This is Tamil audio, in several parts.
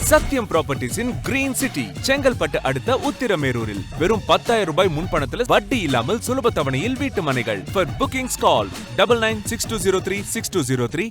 Sathyam properties in green city Chengalpattu அடுத்த உத்திரமேரூரில் வெறும் 10,000 ரூபாய் முன்பணத்தில் வட்டி இல்லாமல் சுலப தவணையில் வீட்டு மனைகள். For bookings call 9962036203.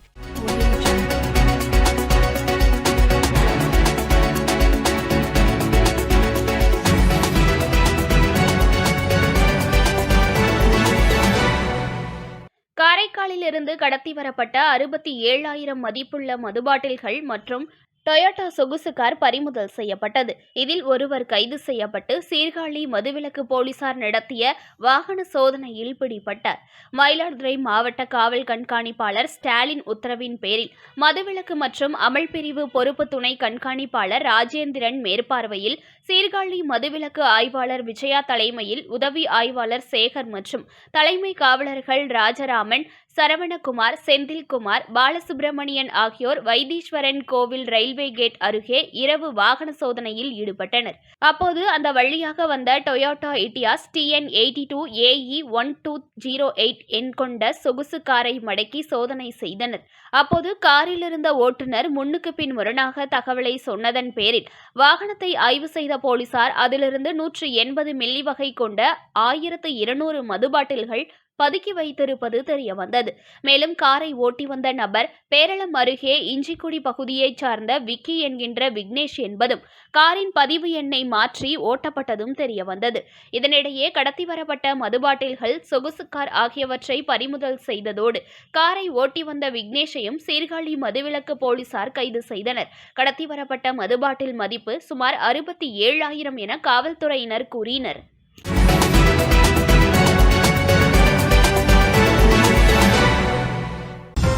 காரைக்காலில் இருந்து கடத்தி வரப்பட்ட 67,000 மதிப்புள்ள மதுபாட்டில்கள் மற்றும் டொயோட்டா சொகுசு கார் பறிமுதல் செய்யப்பட்டது. இதில் ஒருவர் கைது செய்யப்பட்டு சீர்காழி மதுவிலக்கு போலீசார் நடத்திய வாகன சோதனையில் பிடிபட்டார். மயிலாடுதுறை மாவட்ட காவல் கண்காணிப்பாளர் ஸ்டாலின் உத்தரவின் பேரில் மதுவிலக்கு மற்றும் அமல் பிரிவு பொறுப்பு துணை கண்காணிப்பாளர் ராஜேந்திரன் மேற்பார்வையில் சீர்காழி மதுவிலக்கு ஆய்வாளர் விஜயா தலைமையில் உதவி ஆய்வாளர் சேகர் மற்றும் தலைமை காவலர்கள் ராஜராமன், சரவணகுமார், செந்தில்குமார், பாலசுப்பிரமணியன் ஆகியோர் வைத்தீஸ்வரன் கோவில் ரயில்வே கேட் அருகே இரவு வாகன சோதனையில் ஈடுபட்டனர். அப்போது அந்த வழியாக வந்த டொயோட்டா இட்டியாஸ் TN82 AE 1208 எண் கொண்ட சொகுசு காரை மடக்கி சோதனை செய்தனர். அப்போது காரில் இருந்த ஓட்டுநர் முன்னுக்கு பின் முரணாக தகவலை சொன்னதன் பேரில் வாகனத்தை ஆய்வு செய்த போலீசார் அதிலிருந்து 180 மில்லி வகை கொண்ட 1200 மதுபாட்டில்கள் பதுக்கி வைத்திருப்பது தெரியவந்தது. மேலும் காரை ஓட்டி வந்த நபர் பேரளம் அருகே இஞ்சிக்குடி பகுதியைச் சார்ந்த விக்கி என்கின்ற விக்னேஷ் என்பதும் காரின் பதிவு எண்ணை மாற்றி ஓட்டப்பட்டதும் தெரியவந்தது. இதனிடையே கடத்தி வரப்பட்ட மதுபாட்டில்கள், சொகுசு கார் ஆகியவற்றை பறிமுதல் செய்ததோடு காரை ஓட்டி வந்த விக்னேஷையும் சீர்காழி மதுவிலக்கு போலீசார் கைது செய்தனர். கடத்தி வரப்பட்ட மதுபாட்டில் மதிப்பு சுமார் 67,000 என காவல்துறையினர் கூறினர்.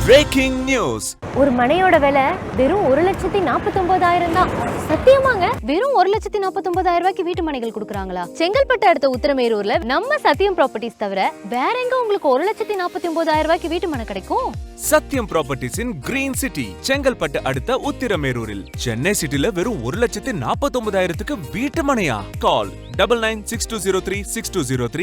Breaking news. ஒரு மனையோட விலை வெறும் 1,49,000 தான். சத்தியமாங்க? வெறும் 1,49,000 ரூபாய்க்கு வீட்டு மனைகள் கொடுக்குறாங்களா? செங்கல்பட்டு அடுத்த உத்திரமேரூர்ல நம்ம சத்யம் ப்ராப்பர்ட்டிஸ் தவிர வேற எங்க உங்களுக்கு 1,49,000 ரூபாய்க்கு வீட்டு மனை கிடைக்கும்? Sathyam properties in green city Chengalpattu அடுத்த உத்திரமேரூரில். சென்னை சிட்டில வெறும் 1,49,000க்கு வீட்டு மனையா? கால் 9962036203.